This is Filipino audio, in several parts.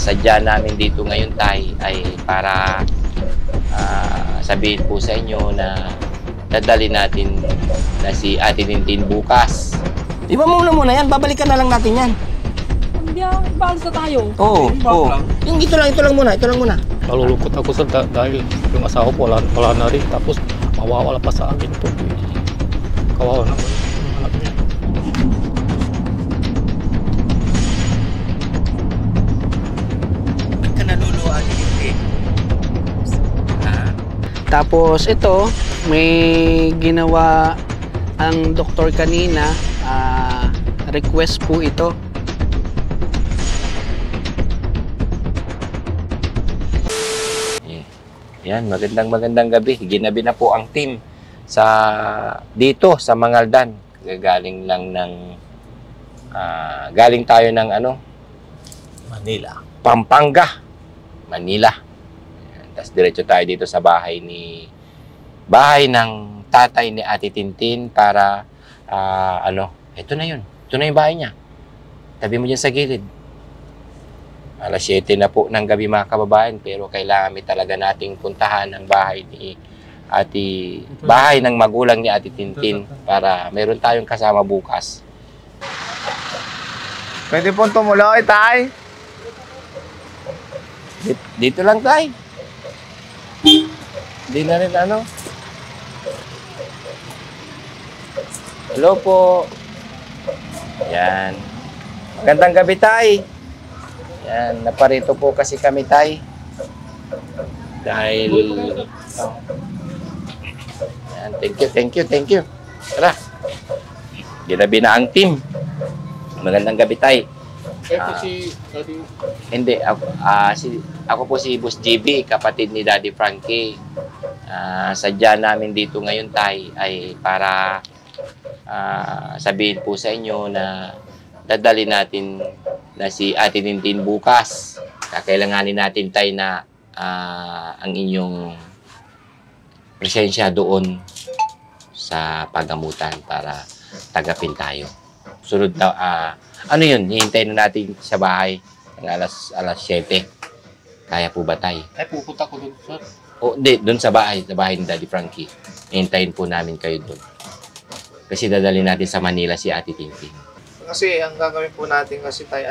sadya namin dito ngayon tay ay para sabihin po sa inyo na dadali natin na si Ate Tintin bukas. Iba muna yan, babalikan na lang natin yan. Hindi baalis na tayo. Oo, oo. Yung ito lang muna. Nalulungkot ako sir dahil yung asawa ko wala na rin. Tapos mawawala pa sa akin ito. Kawawa naman yung anak niya. Ba't ka naluluan hindi? Tapos ito, may ginawa ang doktor kanina, request po ito. Yan, magandang gabi. Ginabi na po ang team dito sa Mangaldan. Galing lang ng galing tayo ng Manila. Pampanga, Manila. Tapos diretso tayo dito sa bahay ng tatay ni Ate Tintin para ito na yun. Ito na yung bahay niya. Tabi mo dyan sa gilid. Alas 7 na po ng gabi mga kababayan, pero kailangan talaga nating puntahan ang bahay ng magulang ni Ate Tintin para meron tayong kasama bukas. Pwede pong tumuloy, tay. Dito lang tay. Hindi na rin Hello po. Yan. Magandang gabi tay. Yan, naparito po kasi kami tay. Dahil yan, thank you. Tara. Ginabi na ang team. Magandang gabi tay. Hindi, ako po si Boss JB, kapatid ni Daddy Frankie. Sadya namin dito ngayon tay ay para sabihin po sa inyo na dadali natin na si Ate Tintin bukas. Kakailanganin natin tay na ang inyong presensya doon sa paggamutan para tagapin tayo. Sunod na, ano yun, hihintayin na natin sa bahay ng alas 7. Kaya po ba tay? Ay, pupunta ko doon sir. O, hindi, doon sa bahay ni Daddy Frankie. Hihintayin po namin kayo doon. Kasi dadali natin sa Manila si Ate Tintin. Kasi ang gagawin po natin kasi tayo,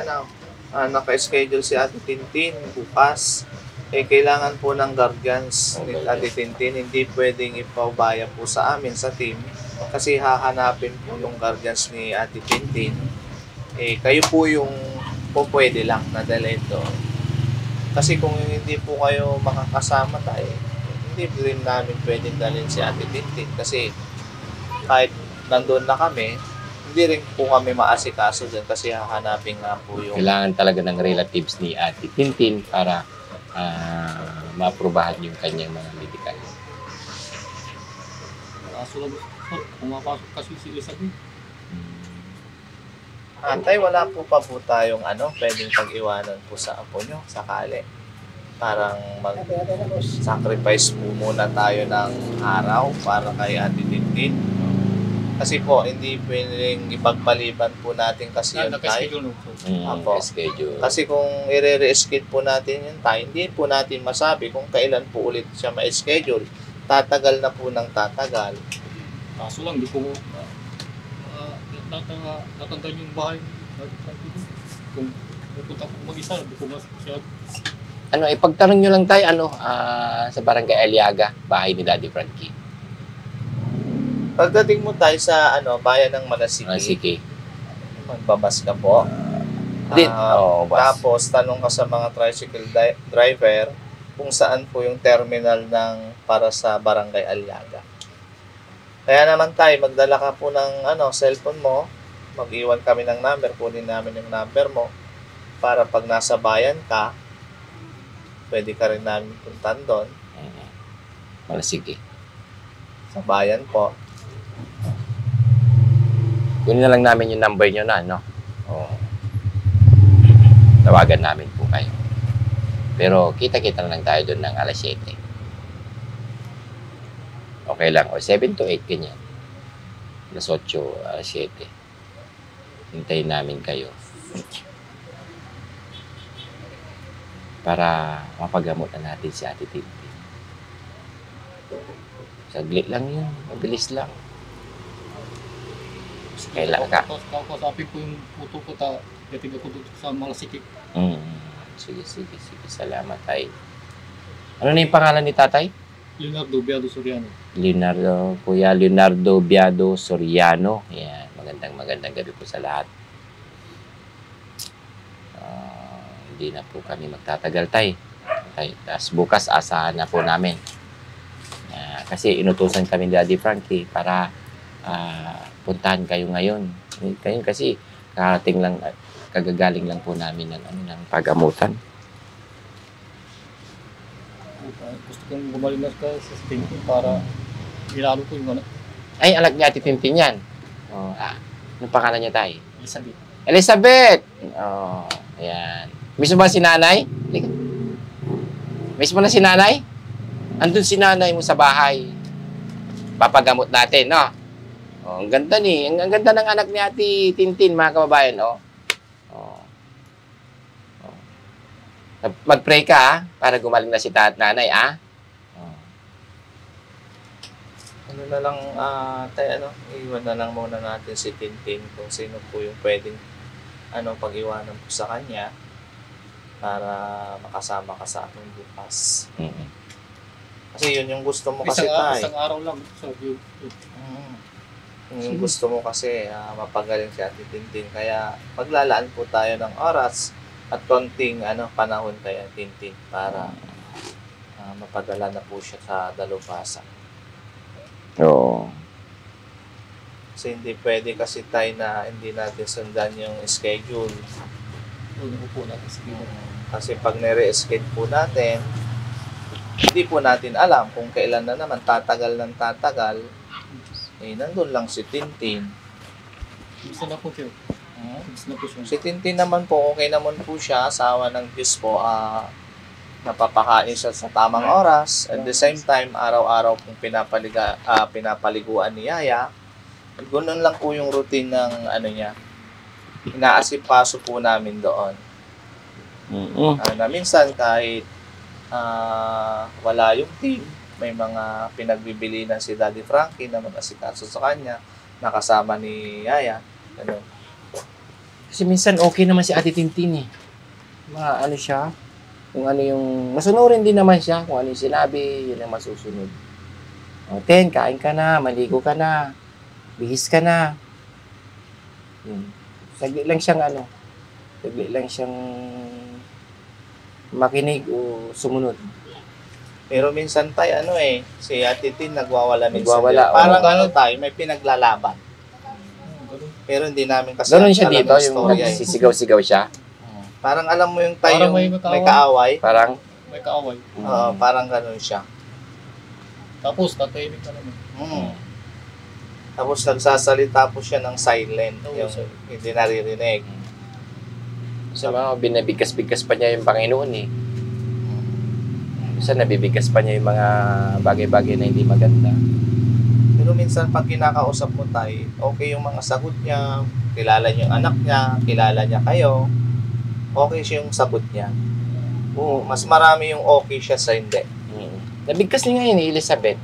naka-schedule si Ate Tintin bukas. Kailangan po ng guardians ni Ate Tintin. Hindi pwedeng ipaubaya po sa amin sa team. Kasi hahanapin po yung guardians ni Ate Tintin. Kayo po yung pwede lang na dalhin doon. Kasi kung hindi po kayo makakasama tayo, hindi rin namin pwedeng dalhin si Ate Tintin. Kasi kahit nandun na kami, hindi rin po kami maasikaso dyan kasi hahanapin nga po yung... Kailangan talaga ng relatives ni Ate Tintin para maaprubahan yung kanyang mga medical. Kaso lang sir, pumapasok kasi si Elizabeth. Antay, wala po pa po tayong pwedeng pag-iwanan po sa apo nyo, sakali. Parang mag-sacrifice po muna tayo ng araw para kay Ate Tintin. Kasi po, hindi pwedeng ipagpaliban po natin kasi yun tayo. Apo. Schedule. Kasi kung i-re-schedule po natin yun tayo, hindi po natin masabi kung kailan po ulit siya ma-schedule. Tatagal na po ng tatagal. Kaso lang, di ko natandaan yung bahay. Kung pupunta ko mag-isa, di ko masyad. Ipagtanong nyo lang tayo, sa Barangay Aliaga, bahay ni Daddy Frankie. Pagdating mo tayo sa bayan ng Manasiki, Sige. magbabas ka po. Tapos tanong ka sa mga tricycle driver kung saan po yung terminal para sa Barangay Aliaga. Kaya naman tayo, magdala ka po ng cellphone mo, mag-iwan kami ng number, kunin namin yung number mo para pag nasa bayan ka, pwede ka rin namin puntan doon. Sige. Sa bayan po. Kunin na lang namin yung number nyo na, tawagan namin po kayo. Pero kita-kita na lang tayo doon ng alas 7. Okay lang. O 7 to 8, ganyan. Alas 8, alas 7. Hintayin namin kayo. para mapagamot na natin si Ate Tintin. Saglit lang yun. Mabilis lang. Kailangan ka. Kausapin ko yung puto ko, dating ako dito sa Malasikip. Sige. Salamat, tay. Ano na yung pangalan ni tatay? Leonardo Biado Soriano. Kuya Leonardo Biado Soriano. Yan. Magandang gabi po sa lahat. Hindi na po kami magtatagal, tay. Tapos bukas, asahan na po namin. Kasi inutusan kami ni Daddy Frankie para puntahan kayo ngayon. Kayo kasi kagagaling lang po namin ng pagamutan. Gusto kong gumaling na sa Tintin para ilalo ko yung anak. Ay, anak ni Ate Tintin yan. Anong pangalan niya, tay? Elizabeth. Elizabeth! Ayan. Mismo ba si nanay? Mismo na si nanay? Andun si nanay mo sa bahay. Papagamot natin, no? Ang ganda ni. Ang ganda ng anak ni Ate Tintin, mga kababayan, no? Mag-pray ka, ha? Para gumaling na si nanay, ha? Ano na lang, iwan na lang muna natin si Tintin kung sino po yung pwedeng pag-iwanan po sa kanya para makasama ka sa ating bukas. Kasi yun yung gusto mo kasi, tay. Isang araw lang. So, yung gusto mo kasi mapagaling si Ate Tintin. Kaya maglalaan po tayo ng oras at konting panahon kay Ate Tintin para mapadala na po siya sa dalubhasa. Oo. Kasi hindi pwede kasi tayo na hindi natin sundan yung schedule. Upo natin sa Kasi pag nire-schedule po natin, hindi po natin alam kung kailan na naman tatagal, nandun lang si Tintin. Gusto na po siya. Gusto na po siya. Si Tintin naman po, okay naman po siya, asawa ng Diyos po, napapakain siya sa tamang oras. At the same time, araw-araw pong pinapaliguan ni Yaya. At ganoon lang po yung routine ng niya. Inaasipaso po namin doon. Na minsan kahit wala yung team, may mga pinagbibili na si Daddy Frankie na mag-asikaso sa kanya, nakasama ni Yaya. Ganun. Kasi minsan okay naman si Ate Tintin, eh. Siya, kung ano yung, masunurin din naman siya, kung ano yung sinabi, yun ang masusunod. Ten, kain ka na, maligo ka na, bihis ka na. Saglit lang siyang makinig o sumunod. Pero minsan tayo, si Ate Tin nagwawala minsan. Nagwawala. Parang tayo, may pinaglalaban. Pero hindi namin kasi Ganun siya dito, yung storya, nagsisigaw-sigaw siya. Parang alam mo yung tayo, Parang may kaaway. Parang, May kaaway. Parang ganun siya. Tapos, tatahimik ka naman. Tapos nagsasalita po siya ng silent, Oo, yung sir. hindi naririnig. sa mga binabigkas-bigkas pa niya yung Panginoon, eh. Minsan nabibigkas pa niya yung mga bagay-bagay na hindi maganda. Pero minsan pag kinakausap mo tayo, okay yung mga sagot niya, kilala niyo yung anak niya, kilala niya kayo, okay siya yung sagot niya. Mas marami yung okay siya sa hindi. Nabigkas niya ngayon, eh, Elizabeth.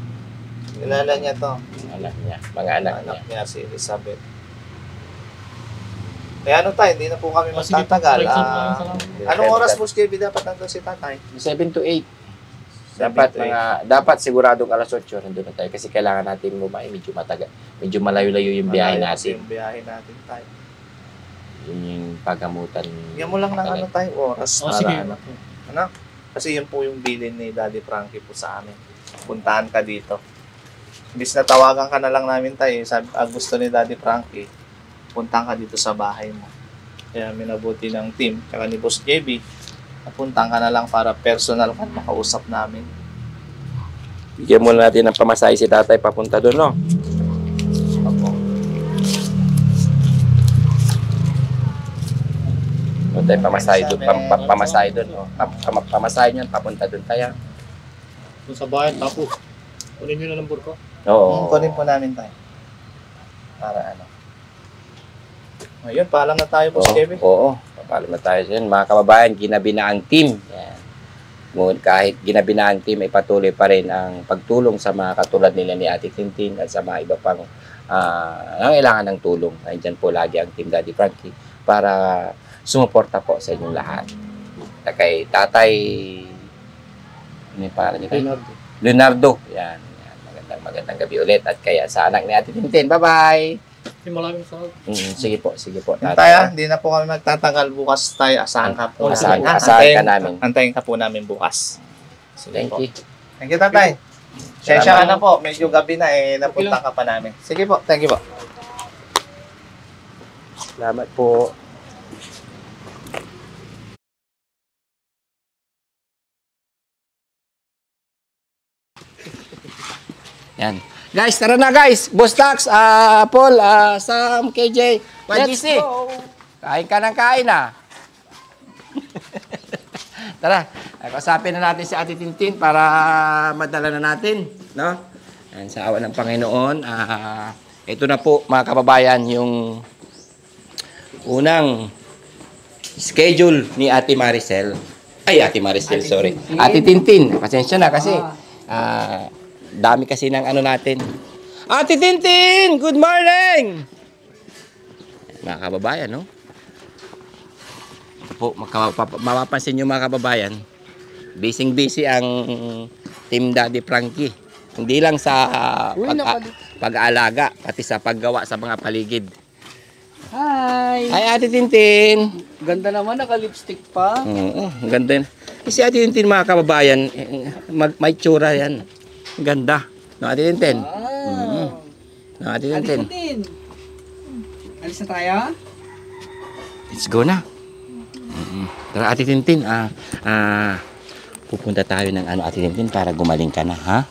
Kilala niya to. Anak niya, mga anak niya. Niya si Elizabeth. Kaya tayo, hindi na po kami Sige, magtatagal. break time lang, salamat. Anong oras po, Skibby, dapat nandun si tatay? 7 to 8. 7 to 8. Dapat siguradong alas 8 nandun na tayo kasi kailangan natin bumain, medyo matagal. Medyo malayo-layo yung biyahe Malayo kasi natin. yung biyahe natin tayo. Yun yung pagamutan. Bigyan mo lang ng tayo oras. Sige. Kasi yun po yung bilin ni Daddy Frankie po sa amin. Puntahan ka dito. Imbis na tawagan ka na lang namin tayo, sabi, gusto ni Daddy Frankie, puntahan ka dito sa bahay mo. Kaya minabuti ng team, tsaka ni Boss JB, puntahan ka na lang para personal ka makausap namin. Bigyan muna natin ng pamasahe si tatay papunta doon, no? Opo. Doon tayo pamasahe doon. Pamasahe doon, no? Pamasahe niyan, papunta doon tayo. Doon sa bayan, tapos, kunin nyo na number ko. Oo. Kunin po namin tayo. Para Ayun, paalam na tayo, Boss JB. Oo. Papalo na tayo dyan. Mga kababayan, ginabi na ang team. Yan. Ngunit kahit ginabi na ang team, ay patuloy pa rin ang pagtulong sa mga katulad nila ni Ate Tintin at sa mga iba pang nangailangan ng tulong. Nandiyan po lagi ang Team Daddy Frankie para sumuporta po sa inyong lahat. At kay Tatay, ano yung pangalan niyo? Leonardo. Yan. Magandang gabi ulit. At kaya sa anak ni Ate Tintin, bye-bye! Maraming salamat. Sige po. Tayo, hindi na po kami magtatagal bukas tayo. Asahan ka po. Asahan ka namin. Antayin ka po namin bukas. Thank you. Thank you, Tatay. Sensya ka na po. Medyo gabi na napunta ka pa namin. Sige po. Thank you po. Salamat po. Yan. Guys, tara na guys. Boss Tax, Paul, Sam, KJ, YGC. Kain ka ng kain Tara, kasapin na natin si Ate Tintin para madala na natin, no? Yan, sa awa ng Panginoon. Ito na po mga kababayan yung unang schedule ni Ate Maricel. Ay, Ate Maricel, sorry. Ate Tintin. Pasensya na kasi dami kasi ng ano natin. Ate Tintin! Good morning! Mga kababayan, no? Ito po, mapapansin nyo mga kababayan, busy ang Team Daddy Frankie. Hindi lang sa pag-aalaga, pati sa paggawa sa mga paligid. Hi! Hi, Ate Tintin! Ganda naman, naka-lipstick pa. Oo, ganda yun. Si Ate Tintin mga kababayan, may tsura yan. Ganda. No, Ate Tintin? No, Ate Tintin? Alis na tayo? Let's go na. Tara, Ate Tintin. Pupunta tayo ng Ate Tintin para gumaling ka na, ha?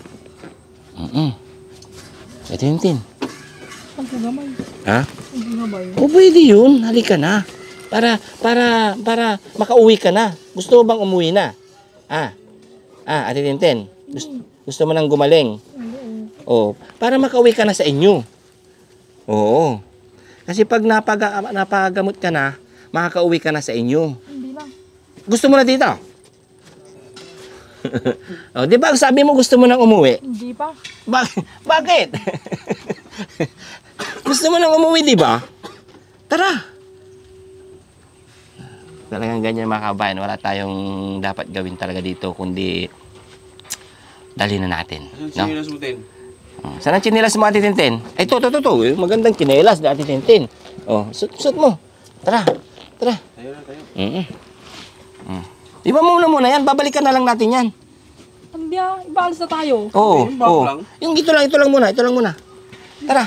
Ate Tintin. Pagkagamay. Ha? Pagkagamay. O, pwede yun. Halika na. Para makauwi ka na. Gusto mo bang umuwi na? Ate Tintin. Gusto mo nang gumaling? Oo. Para makauwi ka na sa inyo. Oo. Kasi pag napagamot ka na, makakauwi ka na sa inyo. Hindi lang. Gusto mo na dito? Oh, di ba sabi mo gusto mo nang umuwi? Hindi pa. Bakit? Gusto mo nang umuwi, di ba? Tara. Talagang ganyan mga kabayan. Wala tayong dapat gawin talaga dito kundi dali na natin. No? Saan ang chinelas mo, Ate Tintin? Ay, ito. Magandang chinelas na Ate Tintin. Oh, suot mo. Tara. Tayo. Iba muna yan. Babalikan na lang natin yan. Hindi ibaalis na tayo. Oo. Yung ito lang muna. Tara.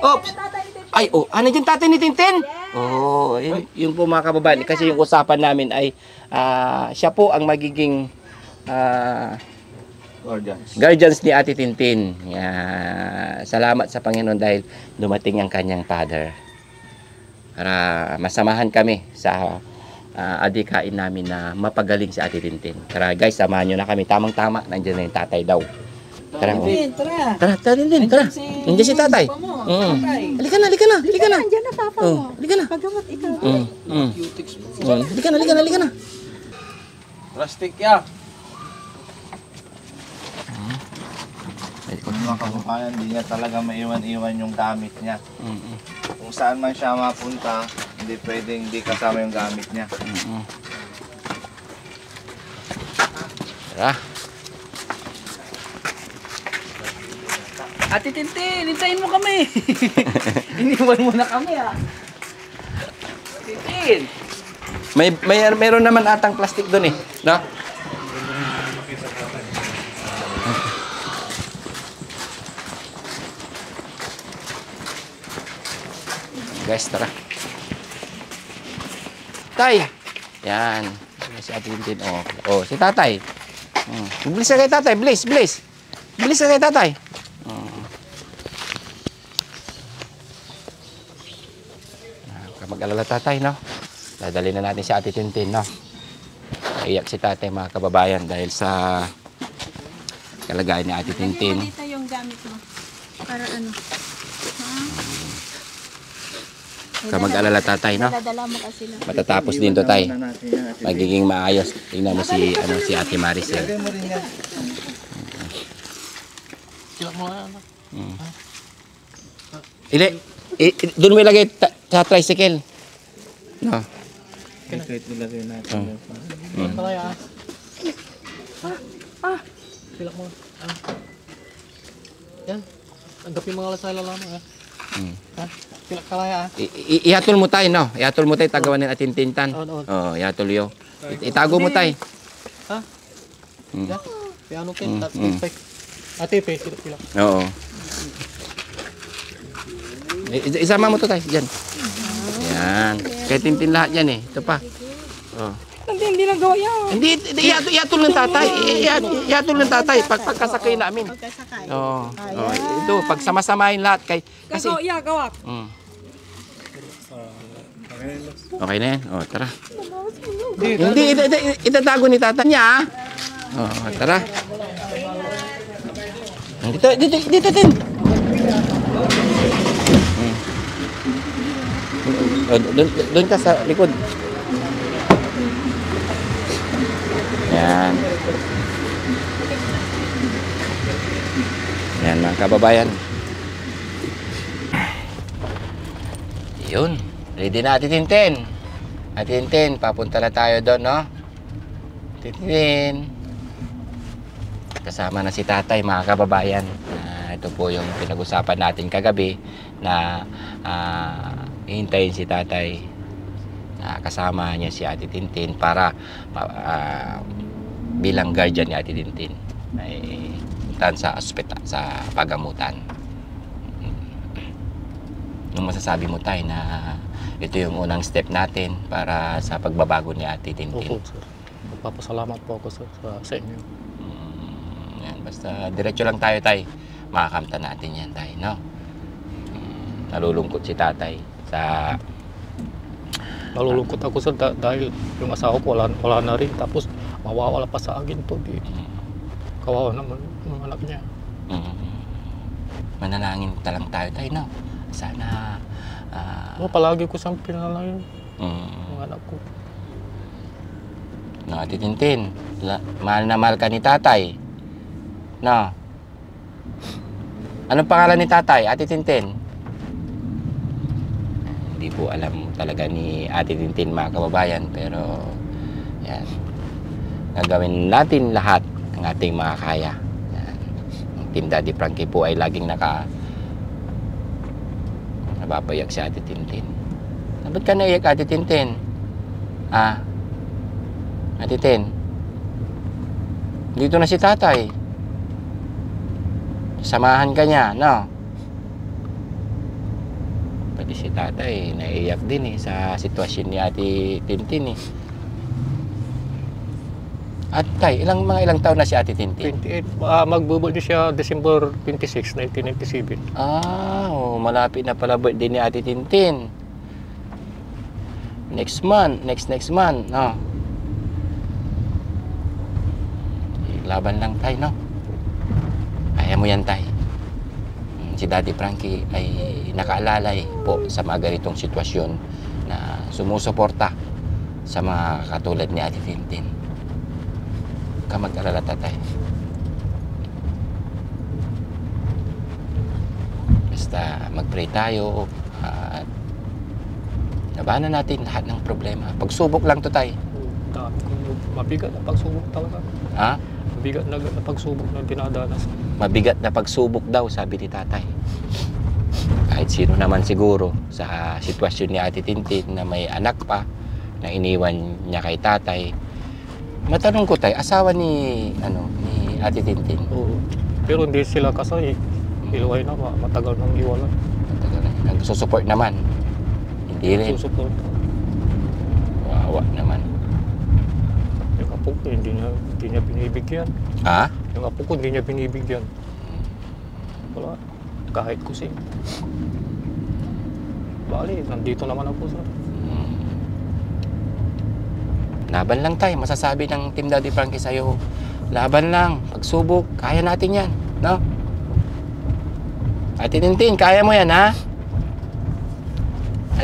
Oh. Ay, ano yung tatay ni Tintin? Oo, yun po mga kababayan. Kasi yung usapan namin ay siya po ang magiging guardians ni Ate Tintin. Salamat sa Panginoon dahil dumating ang kanyang father. Para masamahan kami sa adikain namin na mapagaling si Ate Tintin. Tara guys, samahan nyo na kami. Tamang-tama, nandiyan na yung tatay daw. Tara, Tintin, tara. Nandiyan si tatay. Halika na. Nandiyan na papa mo. Halika na. Paggamot ikaw. Halika na. Plastic ya. Mga kababayan, hindi niya talaga maiwan-iwan yung gamit niya. Kung saan man siya mapunta, hindi pwedeng hindi kasama yung gamit niya. Tara. Ate Tintin, hintayin mo kami. Iniwan mo na kami, Tintin. Meron naman atang plastic doon eh. No? Guys, tara. Tay. Yan. Si Ate Tintin. Oh, si tatay. Bilis ka kay tatay. Bilis ka kay tatay. Mag-alala tatay, no? Dadali na natin si Ate Tintin, no? Naiyak si tatay, mga kababayan, dahil sa kalagayan ni Ate Tintin. Dito yung gamit mo. Para ano? Ka mag-alala tatay, no? Dadala mo kasi na. Matatapos din to tay. Iwan na natin yan, Ate Magiging maayos. Tingnan mo si Ate Maricel. Lagay mo rin yan. Sila mo na. Doon mo ilagay sa tricycle. No. Kahit nilagay natin. Kalaya. Sila mo. Yan. Tanggapin mga lasala lamang ha. Sila kalaya. Ihatol mo tayo, no? Ihatol mo tayo, tagawan ng ating tintan. Oo. Oo, ihatol yo. Itago mo tayo. Yan. Piano kin. Ate pe. Sila. Oo. Isama mo to tayo, dyan. Yan. Kaya tintin lahat yan eh. Ito pa. Oh. Hindi lang gawa yan. Hindi, ihatol ng tatay. Ihatol ng tatay. Pagkasakay namin. Pagkasakay. Oo. Oh. Ito, pagsama-samahin lahat. Kasi... Gawak. Okay na yan. Oh, tara. Hindi, itatago ni tatay niya. Oh, tara. Dito din. Doon ka sa likod. Yan. Yan mga kababayan. Yun. Ready na Ate Tintin. Ate Tintin, papunta na tayo doon, no? Tintin. Kasama na si tatay, mga kababayan. Ito po yung pinag-usapan natin kagabi na hihintayin si tatay. Kasama niya si Ate Tintin para bilang guardian ni Ate Tintin ay puntahan sa ospital, sa pagamutan. Nung masasabi mo tayo na ito yung unang step natin para sa pagbabago ni Ate Tintin. Opo, sir. Magpapasalamat po ako sa inyo. Yan, basta diretso lang tayo tay. Makakamta natin yan tay, no? Nalulungkot si tatay sa... Nalulungkot ako sir dahil yung asawa ko wala na rin. Tapos mawawala pa sa akin to. Kawawa naman yung anak niya. Manalangin talang tayo tay, no? Sana... palagi ko siyang pinalangin yung anak ko. No, Ate Tintin, mahal na mahal ka ni tatay. No? Anong pangalan ni tatay, Ate Tintin? Hindi po alam talaga ni Ate Tintin, mga kababayan. Pero, yan. Gagawin natin lahat ng ating makakaya. Yan. Ang Team Daddy Frankie po ay laging nababayag si Ate Tintin. Ba't ka naiyak, Ate Tintin? Ate Tin, dito na si tatay. Samahan ka niya, no? Pati si tatay, naiiyak din sa sitwasyon ni Ate Tintin eh. At tay, ilang taon na si Ate Tintin? 28. Magbubuldi siya December 26, 1997. Malapit na pala birthday ni Ate Tintin. Next month, no? Laban lang tay, no? Kaya mo yan tay. Si Daddy Frankie ay nakaalalay po sa mga ganitong sitwasyon na sumusuporta sa mga katulad ni Ate Tintin. Huwag ka mag-alala tatay. Basta mag-pray tayo at labanan natin lahat ng problema. Pagsubok lang to tay. Mabigat na pagsubok talaga. Mabigat na pagsubok na dinadanas. Mabigat na pagsubok daw, sabi ni tatay. Kahit sino naman siguro sa sitwasyon ni Ate Tintin na may anak pa na iniwan niya kay tatay. Matanong ko tay, asawa ni Ate Tintin? Oo. Pero hindi sila kasay. Iluway na, matagal nang iwalay. Matagal na. Nagsusupport naman? Hindi rin. Nagsusupport. Wawa naman. Yung apo ko, hindi niya binibigyan. Yung apo ko, hindi niya binibigyan. Wala. Kahit kusing. Bali, nandito naman ako sir. Laban lang tayo. Masasabi ng Team Daddy Frankie sa'yo. Laban lang. Pagsubok. Kaya natin yan. No? Ate Tintin, kaya mo yan, ha?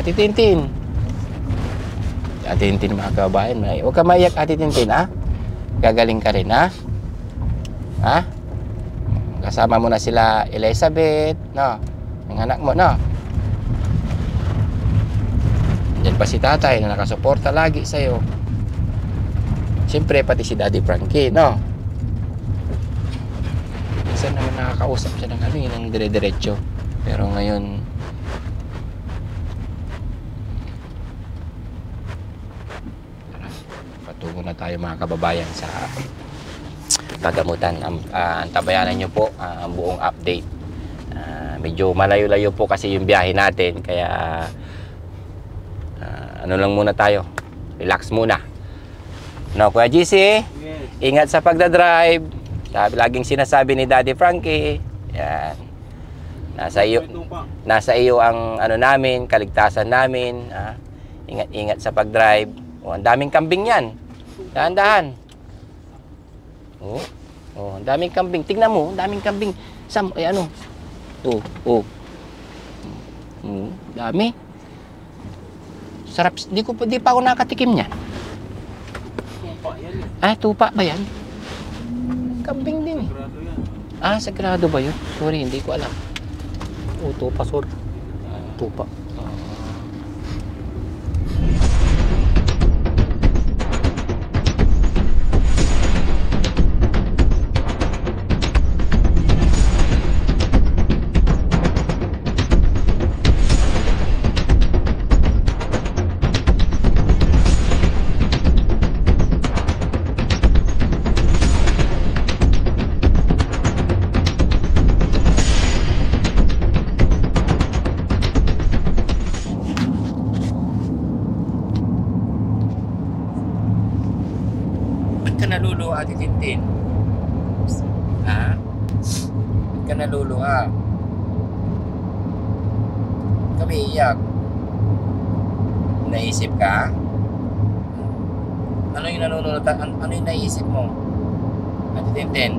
Ate Tintin. Ate Tintin, mga kababayan. Huwag ka maiyak, Ate Tintin, ha? Gagaling ka rin, ha? Ha? Kasama mo na sila Elizabeth, no? Yung anak mo, no? Diyan pa si tatay na nakasuporta lagi sa'yo. Siyempre, pati si Daddy Frankie, no? Minsan naman nakakausap siya ng ano yun, ng dire-diretso. Pero ngayon, patungo na tayo mga kababayan sa pagamutan. Antabayanan nyo po ang buong update. Medyo malayo-layo po kasi yung biyahe natin, kaya ano lang muna tayo, relax muna. No, Kuya GC, Yes. ingat sa pagdadrive. Laging sinasabi ni Daddy Frankie, yan. Nasa iyo ang ano namin, kaligtasan namin. Ingat-ingat sa pagdrive. Ang daming kambing yan. Dahan-dahan. Ang daming kambing. Tingnan mo, ang daming kambing. Ano? Dami. Sarap. Di pa ako nakatikim niyan. Tupa yan eh. Tupa ba yan? Kambing din eh. Sigurado yan. Sagrado ba yun? Sorry, hindi ko alam. Tupa, sir. Tupa. Naluluha, Ate Tintin? Ha? Ba't ka naluluha? Kami iyak. Naisip ka? Ano yung ano yung naisip mo? Ate Tintin?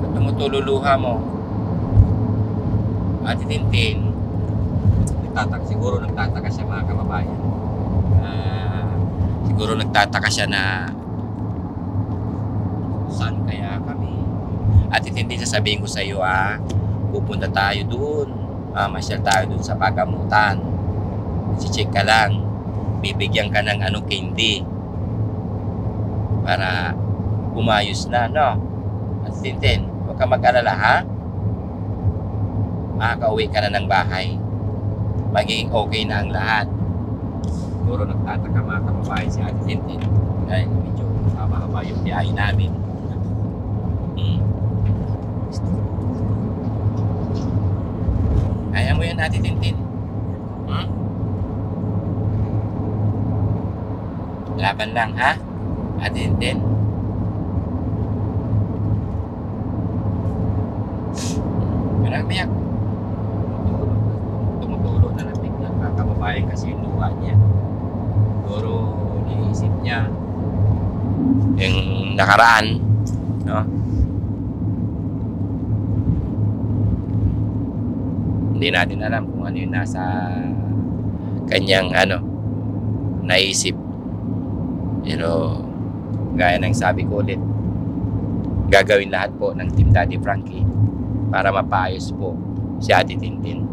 Ba't tumutululuha mo? Ate Tintin? Siguro nagtataka siya, mga kababayan. Siguro nagtataka siya na saan kaya kami? At hindi sasabihin ko sa iyo, pupunta tayo doon. Masyal tayo doon sa pagamutan. Si-check ka lang. Bibigyan ka ng candy. Para umayos na, no? At Tintin, huwag ka mag-alala, ha? Makaka-uwi ka na ng bahay. Magiging okay na ang lahat. Siguro nagtataka, mga kababayan, si Ate Tintin. Dahil medyo haba-haba yung biyahe namin. Kaya mo yan, Ate Tintin? Laban lang, ha? Ate Tintin? Parang biyak. Tumutulo na lang biglang kakababayan kasi yung luha niya. Siguro niisip niya yung nakaraan, no? Hindi natin alam kung ano yung nasa kanyang naisip. Pero gaya ng sabi ko ulit, gagawin lahat po ng Team Daddy Frankie para mapaayos po si Ate Tintin.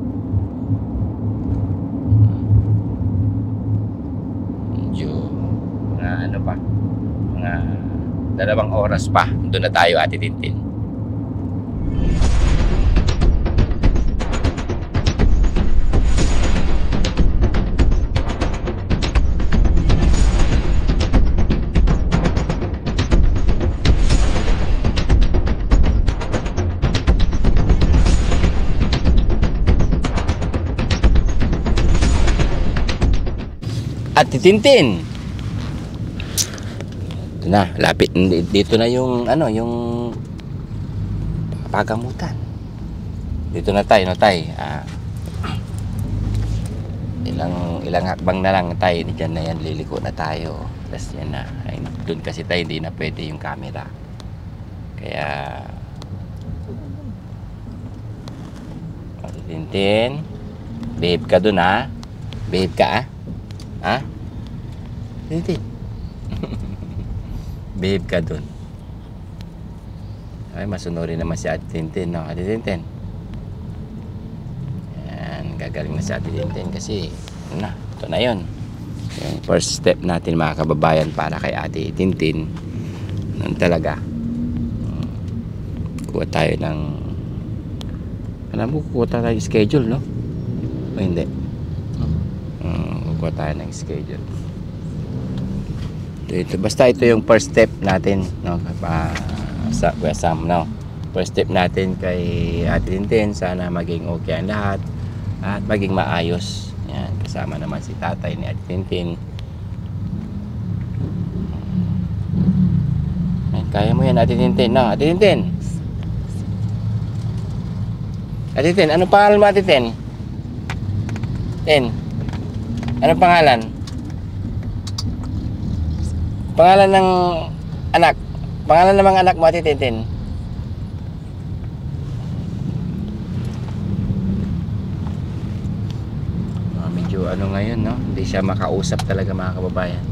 Medyo mga 2 oras pa doon na tayo, Ate Tintin. Ate Tintin. Ito na, lapit dito na yung yung pagamutan. Dito na tayo, no, tay. Ilang hakbang na lang tayo, diyan na yan, liliko na tayo. Tapos yan na. Doon kasi tayo hindi na pwede yung camera. Kaya Ate Tintin, behave ka doon, ha. Behave ka, ah? Ha? Tintin. Behave ka dun. Ay, masunurin naman si Ate Tintin, no? Ate Tintin. Yan, gagaling na si Ate Tintin kasi, ano na, ito na yun. Yung first step natin mga kababayan para kay Ate Tintin. Nun talaga. Kuha tayo ng, alam mo, kuha tayo ng schedule, no? O hindi? Kuha tayo ng schedule. Ito, basta ito yung first step natin, no? Sa Sam, no? First step natin kay Ate Tintin, sana maging okay ang lahat at maging maayos. Yan, kasama naman si tatay ni Ate Tintin. Ay, kaya mo yan, Ate Tintin, no? Ate Tintin. Ate Tintin, anong pangalan mo, Ate Tintin? Tin, anong pangalan? Pangalan ng anak. Pangalan ng mga anak mo, Ate Tintin. Medyo ano ngayon, no? Hindi siya makausap talaga mga kababayan.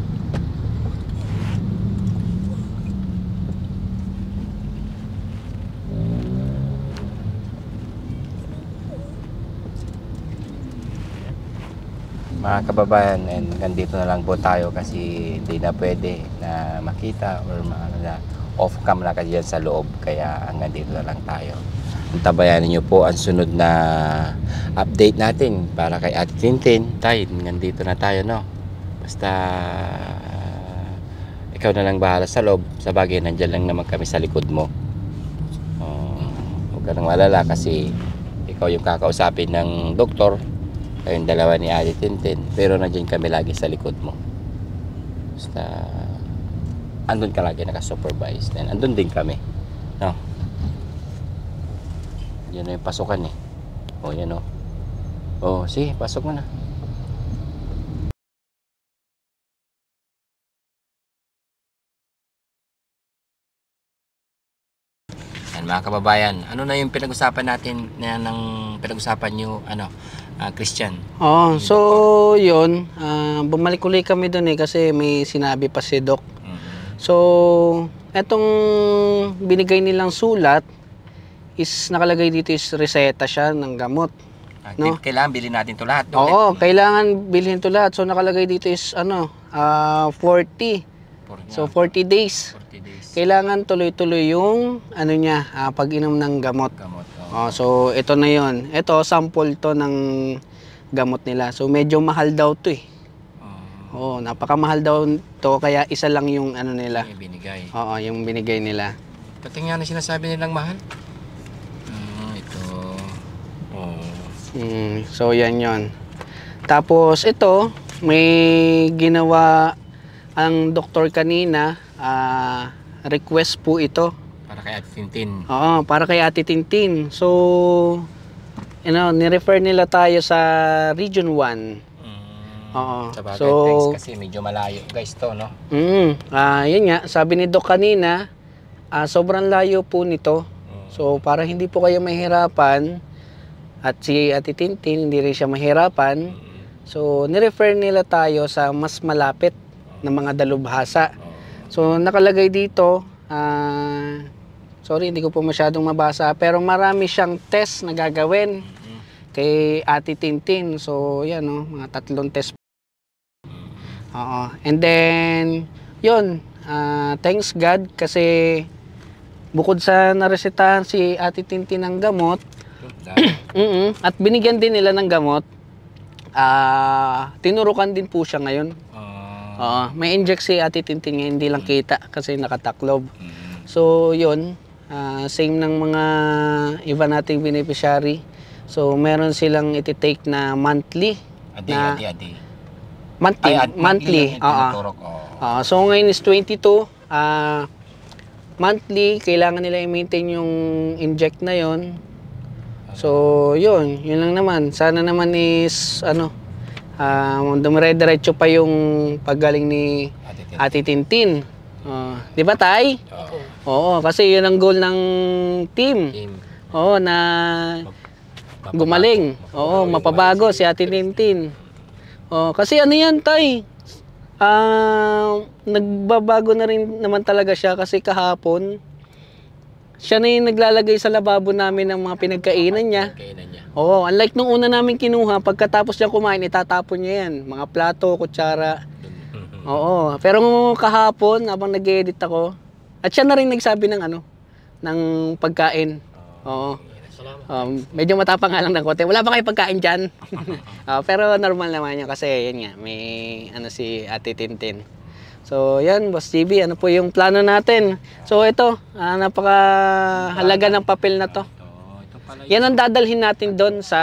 Mga kababayan, and nandito na lang po tayo kasi hindi na pwede na makita or off cam na kasi dyan sa loob, kaya hanggang dito na lang tayo. Tabayanan nyo po ang sunod na update natin para kay Ate Tintin. Tayo, nandito na tayo, no? Basta ikaw na lang bahala sa loob. Sa bagay, nandyan lang naman kami sa likod mo. Huwag ka nang malala kasi ikaw yung kakausapin ng doktor, kayong dalawa ni Ate Tintin, pero nandiyan kami lagi sa likod mo. Basta andun ka lagi naka-supervise, then andun din kami, no? Yan na yung pasukan eh. O yan o. O sige, pasok mo na. Yan mga kababayan, ano na yung pinag-usapan natin na ng pinag-usapan nyo, ano, Christian? Oh, so yun, bumalik uli kami doon eh kasi may sinabi pa si Doc. So, etong binigay nilang sulat is nakalagay dito is reseta siya ng gamot. No? Kailangan bilhin natin to lahat. Oo, kailangan bilhin to lahat. So nakalagay dito is 40. So 40 days. 40 days. Kailangan tuloy-tuloy yung ano niya, pag-inom ng gamot. So ito na 'yon. Ito sample to ng gamot nila. So medyo mahal daw to eh. Oo, napakamahal daw to kaya isa lang yung ano nila. Yung binigay. Oo, yung binigay nila. Patingnan na sinasabi nilang mahal. Ito. So yan yon. Tapos ito, may ginawa ang doktor kanina, request po ito. Para kay Ate Tintin. Oo, para kay Ate Tintin. So, ni-refer nila tayo sa Region 1. Oo. Sabagay, So, thanks kasi medyo malayo guys to, no? Yun nga, sabi ni Doc kanina, sobrang layo po nito. So, para hindi po kayo mahirapan, at si Ate Tintin, hindi rin siya mahirapan, so, ni-refer nila tayo sa mas malapit na mga dalubhasa. So, nakalagay dito, sorry, hindi ko po masyadong mabasa, pero marami siyang test na gagawin kay Ate Tintin. So, yan, mga 3 test. And then, yun, thanks God kasi bukod sa naresetahan si Ate Tintin ng gamot, at binigyan din nila ng gamot, tinurukan din po siya ngayon. May inject si Ate Tintin ngayon, hindi lang kita kasi nakataklob. So, yun, same ng mga iba nating beneficiary. So, meron silang iti-take na monthly. Monthly. So, ngayon is 22. Monthly, kailangan nila i-maintain yung inject na yon. So, yun lang naman. Sana naman is, dumire-diretso pa yung paggaling ni Ate Tintin. Di ba, Tay? Oo, kasi yun ang goal ng team. Oo, na gumaling. Oo, mapabago si Ate Tintin. Oh, kasi ano yan, tay? Nagbabago na rin naman talaga siya kasi kahapon, siya na yung naglalagay sa lababo namin ng mga pinagkainan niya. Kainan niya. Oo, unlike nung una namin kinuha, pagkatapos niya kumain, itatapon niya yan. Mga plato, kutsara. Oo, pero kahapon, habang nag-edit ako, at siya na rin nagsabi ng ng pagkain. Oo. Medyo matapang nga lang ng konti. Wala ba kayo pagkain dyan? Pero normal naman yun kasi yun nga, may si Ate Tintin. So yan, Boss GB, ano po yung plano natin? So ito, napakahalaga ng papel na to. Yan ang dadalhin natin doon sa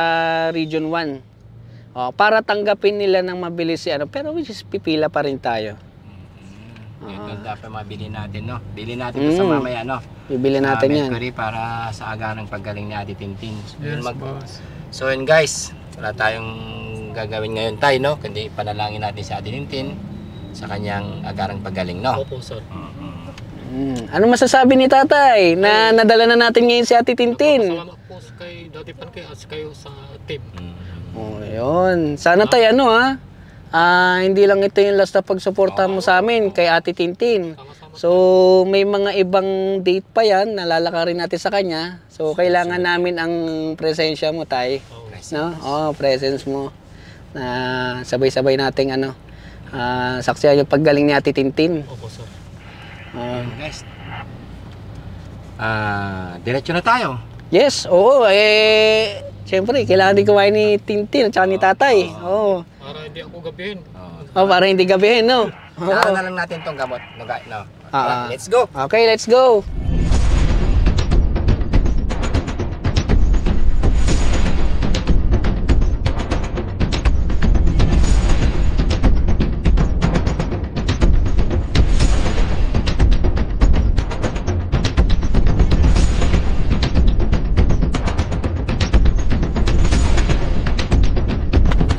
Region 1. Para tanggapin nila ng mabilis pero which is pipila pa rin tayo. Ito dapat mabili natin, no? Bili natin ito sa mamaya, no? Bibili natin yan. Mercury para sa agarang paggaling ni Ate Tintin. Yes, boss. So yun guys, wala tayong gagawin ngayon tayo, no? Kundi panalangin natin si Ate Tintin sa kanyang agarang paggaling, no? Opo, sir. Ano masasabi ni tatay na nadala na natin ngayon si Ate Tintin? Salamat po kay Daddy Frankie at kayo sa team. Oh, yun. Sana tayo hindi lang ito yung last na pagsuporta mo sa amin kay Ate Tintin. So, may mga ibang date pa yan, nalalakarin natin sa kanya. So, kailangan namin ang presensya mo, tay. No? Presence mo. Na sabay-sabay nating saksihan yung paggaling ni Ate Tintin. Opo, sir. Guys, diretso na tayo. Yes, oo. Siyempre, kailangan din kumain ni Tintin at saka ni tatay. Oo. Para hindi ako gabihin. Para hindi gabihin, no? Saan na lang natin tong gamot. No. Let's go. Okay, let's go.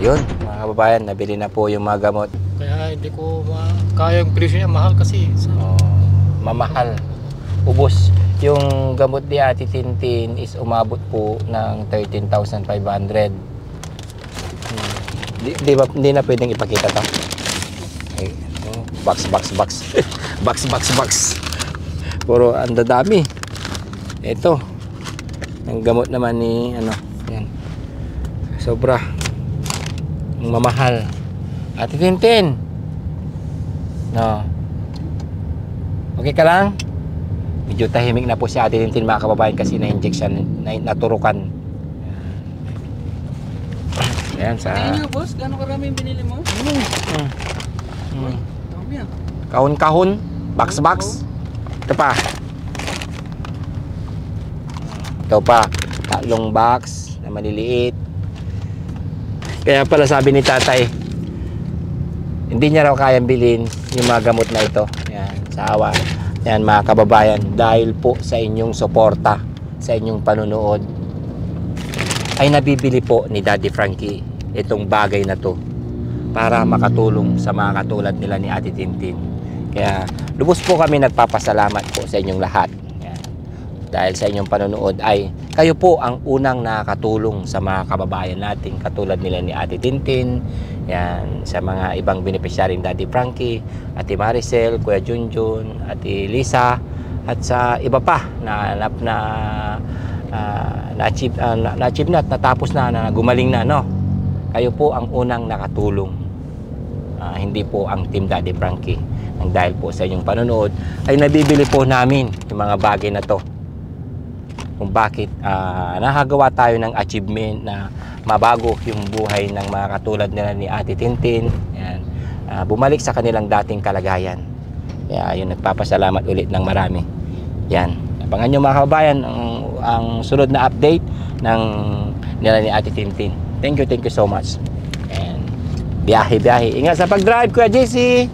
Yun, mga kababayan, nabili na po yung mga gamot. Kaya hindi ko kaya yung presyo niya, mahal kasi. Mamahal. Ubos. Yung gamot ni Ate Tintin is umabot po ng 13,500. Hindi na pwedeng ipakita to. Ay, box. box. Puro ang dadami. Ito. Ang gamot naman ni yan. Sobra. Mamahal. Ate Tintin. No. Okay ka lang? Medyo tahimik na po si Ate Tintin, mga kababayan, kasi na-injection, naturukan. Ayan sa... Tingnan nyo, boss, gano'ng karami yung binili mo? Dami yan. Kahon-kahon, box. Ito pa. 3 box na maliliit. Kaya pala sabi ni tatay, hindi niya raw kayang bilhin yung mga gamot na ito. Yan, sa awa. Yan, mga kababayan, dahil po sa inyong suporta, sa inyong panunood, ay nabibili po ni Daddy Frankie itong bagay na to para makatulong sa mga katulad nila ni Ate Tintin. Kaya lubos po kami nagpapasalamat po sa inyong lahat. Yan. Dahil sa inyong panunood ay kayo po ang unang nakakatulong sa mga kababayan natin katulad nila ni Ate Tintin, yan, sa mga ibang beneficiaryong Daddy Frankie, Ate Maricel, Kuya Junjun, Ate Lisa, at sa iba pa na-achieve na at natapos na gumaling na, no? Kayo po ang unang nakatulong. Hindi po ang Team Daddy Frankie. Ang dahil po sa inyong panonood ay nabibili po namin yung mga bagay na to. Kung bakit nakagawa tayo ng achievement na mabago yung buhay ng mga katulad nila ni Ate Tintin. Yan. Bumalik sa kanilang dating kalagayan. Kaya yun, nagpapasalamat ulit ng marami. Yan. Abangan nyo, mga kababayan, ang sunod na update ng nila ni Ate Tintin. Thank you so much. And biyahe. Ingat sa pag-drive, Kuya JC.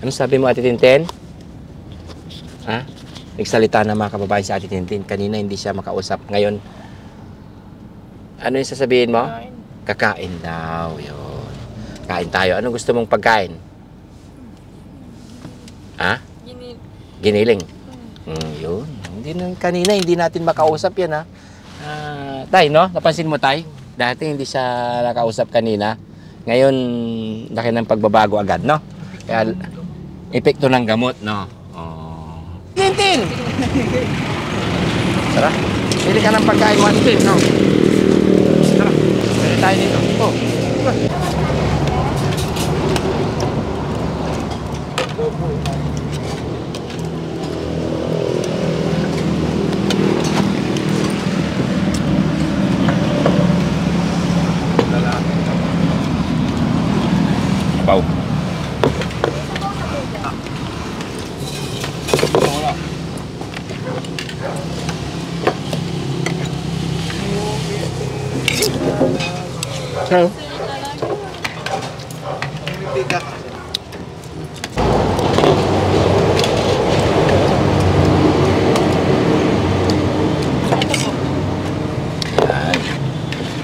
Ano sabi mo, Ate Tintin? Nagsalita na, mga kababayan, si Ate Tintin. Kanina hindi siya makausap. Ngayon, Ano yung sasabihin mo? Kakain daw, yun. Kain tayo. Anong gusto mong pagkain? Ha? Giniling. Yun. Kanina, hindi natin makausap yan, ha? Tay, no? Napansin mo, Tay? Dati hindi siya nakausap kanina. Ngayon, laki ng pagbabago agad, no? Kaya, epekto ng gamot, no? Oh. Tintin! Tara. Pili ka ng pagkain mo, Tintin, no? Tara. Pili tayo dito. Oh. Pau. Sao?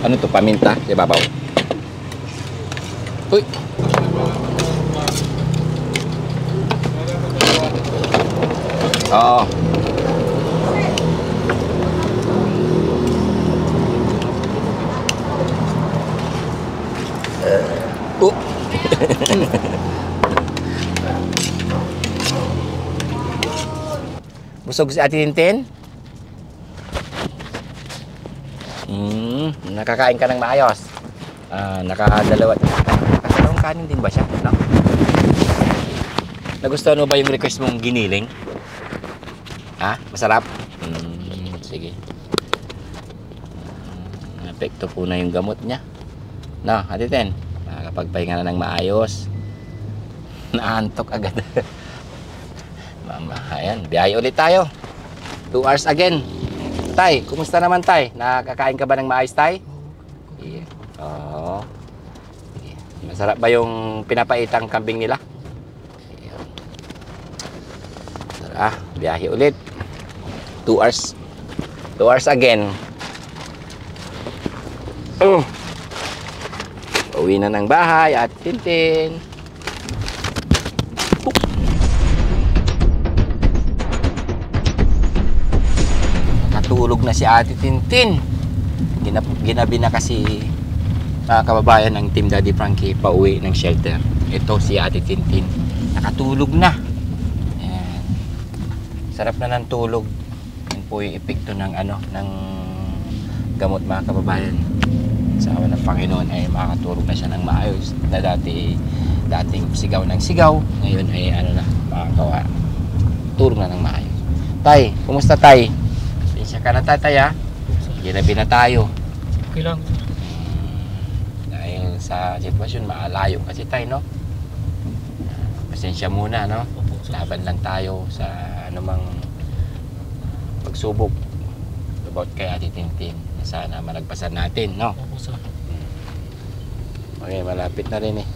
Ano to, paminta sa ibabaw? Uy! Oo. Busog si Ate Tintin? Nakakain ka ng maayos. Nakadalawang kanin din ba siya? No? Nagustuhan mo ba yung request mong giniling? Ha? Masarap? Sige. Epekto po na yung gamot niya. No, Ate Ten, nakakapagpahinga na ng maayos. Naantok agad. Mama, ayan, biyahe ulit tayo. 2 hours again. Tay, kumusta naman, Tay? Nakakain ka ba ng maayos, Tay? Yeah. Oo. Yeah. Masarap ba yung pinapaitang kambing nila? Yeah. Tara, biyahe ulit. 2 hours. 2 hours again. Uwi na ng bahay at Tintin. Nakatulog na si Ate Tintin. Ginabi na kasi mga kababayan ng Team Daddy Frankie pauwi ng shelter. Ito si Ate Tintin. Nakatulog na. Ayan. Sarap na ng tulog. Yan po yung epekto ng ng gamot, mga kababayan. Sa awa ng Panginoon ay makakatulog na siya ng maayos. Na dating sigaw ng sigaw, ngayon ay makakawa. Tulog na ng maayos. Tay, kumusta, Tay? Pasensya ka na, Tatay, ha? Ginabi na tayo. Okay lang. Dahil sa sitwasyon, maalayo kasi tayo, no? Pasensya muna, no? Laban lang tayo sa anumang pagsubok about kay Ate Tintin. Sana malagpasan natin, no? Okay, malapit na rin eh.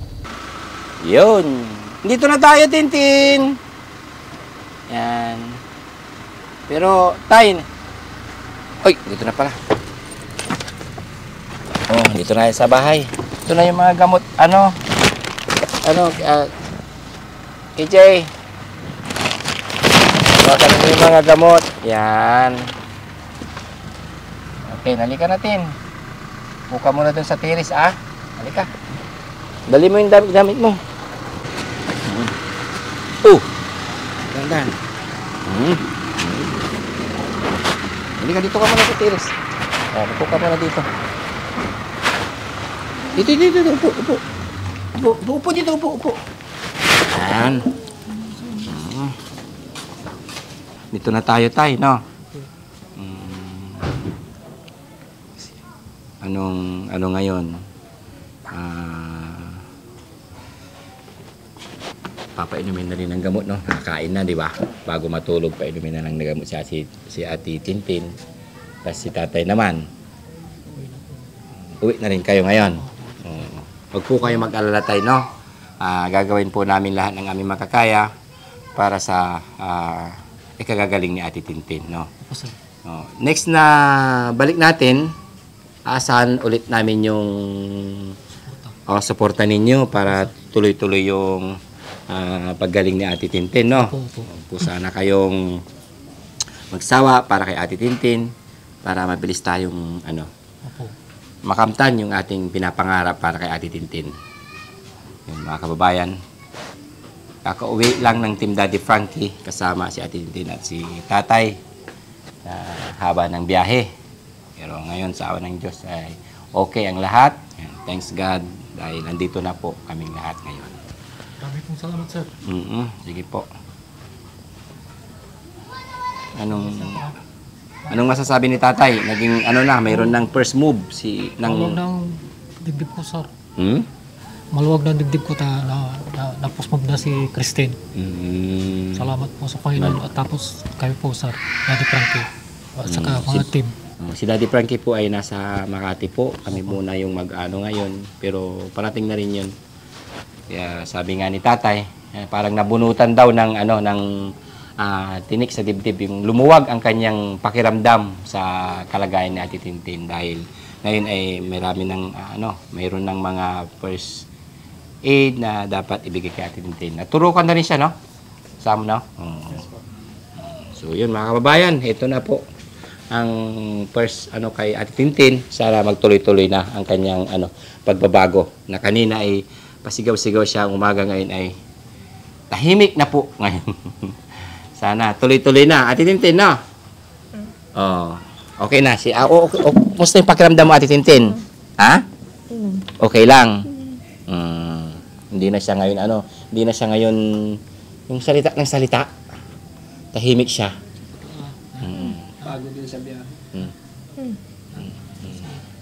Yun! Dito na tayo, Tintin! Yan. Pero, Tay, uy, dito na pala. Oh, dito na sa bahay. Ito na yung mga gamot. KJ. Baka na yung mga gamot. Yan. Okay, halika natin. Buka muna dun sa tiris, ah. Halika. Dali mo yung damit mo. Dandan. Halika, dito ka muna sa tiris. Upo ka muna dito. Dito. Upo dito, upo. Ayan. Dito na tayo, Tay, no? Ano ngayon? Papainumin na rin ng gamot, no? Nakakain na, di ba? Bago matulog, painumin na ng gamot si Ate Tintin. Tapos si Tatay naman. Uwi na rin kayo ngayon. Huwag po kayo mag-alala, Tay, no? Gagawin po namin lahat ng aming makakaya para sa ikagagaling ni Ate Tintin, no? Next na balik natin, aasahan ulit namin yung suporta ninyo para tuloy-tuloy yung paggaling ni Ate Tintin, no? Kung sana kayong magsawa para kay Ate Tintin para mabilis tayong makamtan yung ating pinapangarap para kay Ate Tintin. Yun, mga kababayan, kakauwi lang ng Team Daddy Frankie kasama si Ate Tintin at si Tatay haba ng biyahe. Pero ngayon sa awa ng Diyos ay okay ang lahat. Thanks God dahil nandito na po kaming lahat ngayon. Marami pong salamat, sir. Sige po. Anong masasabi ni Tatay? Naging mayroon ng first move Maluwag ng dibdib ko, sir. Maluwag ng dibdib ko na post move na si Christine. Salamat po sa Panginoon at tapos kayo po, sir, Daddy Frankie at saka mga team. Si Daddy Frankie po ay nasa Makati po. Kami muna yung ngayon. Pero parating na rin yun. Kaya sabi nga ni Tatay, parang nabunutan daw ng tinik sa dibdib. Yung lumuwag ang kanyang pakiramdam sa kalagayan ni Ate Tintin dahil ngayon ay mayroon ng mga first aid na dapat ibigay kay Ate Tintin. Naturukan na rin siya, no? Sama, no? So, yun mga kababayan, ito na po ang first kay Ate Tintin. Sana magtuloy-tuloy na ang kanyang pagbabago. Na kanina ay pasigaw-sigaw siya, umaga ngayon ay tahimik na po ngayon. Sana tuloy-tuloy na. Ate Tintin, no? Okay na. Musta yung pakiramdam mo, Ate Tintin? Ha? Okay lang. Hindi na siya ngayon, yung salita ng salita. Tahimik siya. Bago din sa biyahe.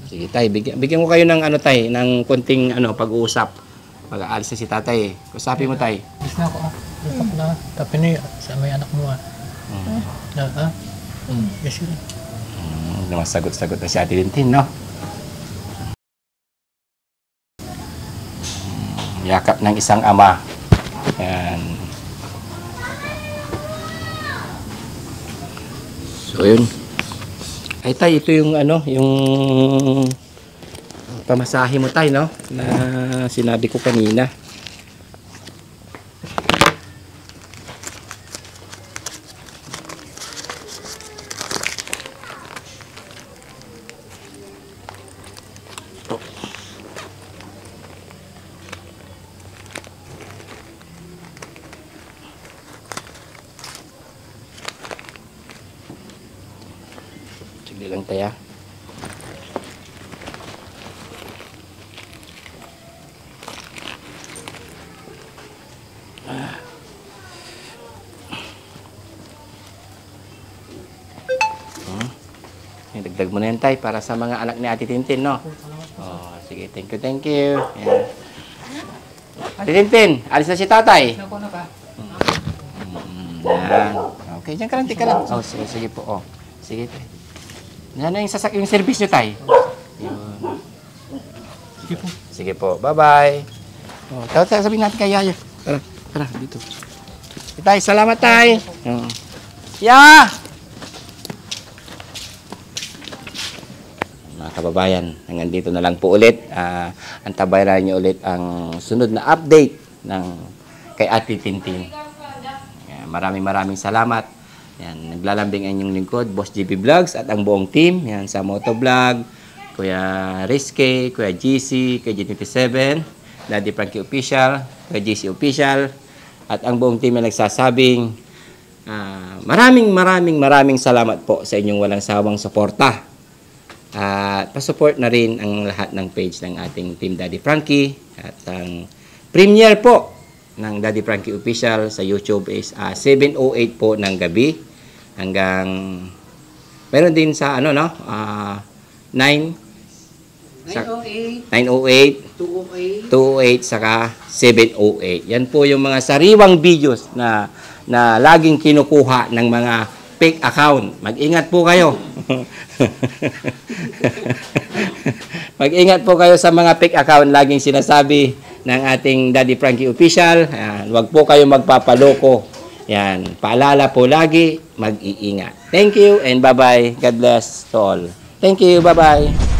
Sige, Tay. Bigyan ko kayo ng ng konting pag-uusap. Pag-aalis na si Tatay eh. Kusapin mo, Tay. Bis na ako, Usap na. Tapi ni, sa may anak mo, Yes, yun. Sagot-sagot na si Ate Tintin, no? Yakap ng isang ama. Yan. So, yun. Ay, Tay, ito yung yung pamasahe mo, Tay, no? Na sinabi ko kanina. Sige lang, Tay, ah. Dagdag mo na yan, Tay, para sa mga anak ni Ate Tintin, no? Sige, thank you. Yan. Ate Tintin, alis na si Tatay. Yan. Okay, dyan ka lang, tika lang. Sige po, Sige, Tay. Yan na yung service nyo, Tay. Yun. Sige po, bye-bye. Sabihin natin kay Yaya. Tara, dito. Tay, salamat, Tay. Yeah! Mga kababayan, hanggang dito na lang po ulit. Antabayan niyo ulit ang sunod na update ng kay Ate Tintin. Maraming salamat. Yan, naglalambing ang inyong lingkod, Boss GB Vlogs at ang buong team. Yan, sa Motovlog, Kuya Rizky, Kuya GC, Kuya G27, Daddy Frankie Official, Kuya GC Official, at ang buong team na nagsasabing maraming salamat po sa inyong walang sawang suporta. At pasupport na rin ang lahat ng page ng ating Team Daddy Frankie. At ang premiere po ng Daddy Frankie Official sa YouTube is 7:08 po ng gabi. Hanggang meron din sa 9:08, 2:08, saka 7:08. Yan po yung mga sariwang videos na laging kinukuha ng mga fake account. Mag-ingat po kayo. Mag-ingat po kayo sa mga fake account laging sinasabi ng ating Daddy Frankie Official. Huwag po kayo magpapaloko. Yan, paalala po lagi, mag-iingat. Thank you and bye-bye. God bless to all. Thank you, bye-bye.